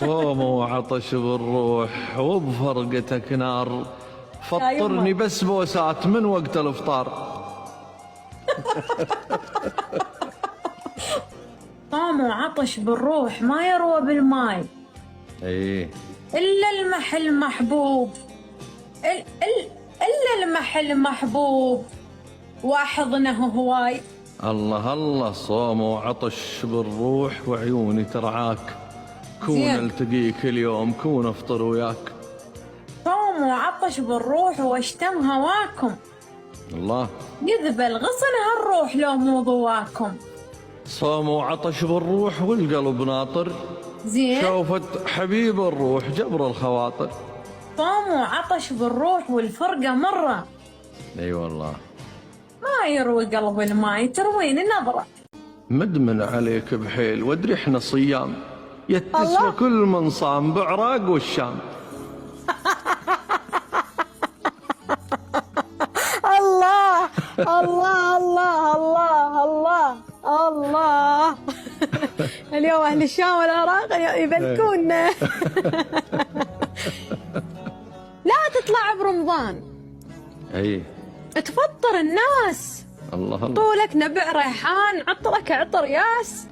صوم وعطش بالروح وبفرقتك نار، فطرني بس بوسات من وقت الافطار. صوم وعطش بالروح ما يروى بالماي. ايه إلا المحل محبوب، إلا المحل محبوب واحضنه هواي. الله الله، صوم وعطش بالروح وعيوني ترعاك، كون التقيك اليوم كون افطر وياك. صوم وعطش بالروح واشتم هواكم، الله يذبل غصن هالروح لو مو ضواكم. صوم وعطش بالروح والقلب ناطر، زين شوفت حبيب الروح جبر الخواطر. صوم وعطش بالروح والفرقة مرة، اي والله ما يروي قلب الماي ترويني نظرة. مدمن عليك بحيل وادري احنا صيام، يتسوى كل من صام بعراق والشام. الله الله الله الله الله الله. اليوم أهل الشام والعراق يبلكونا. لا تطلع برمضان اي تفطر الناس. الله الله، طولك نبع ريحان، عطرك عطر ياس.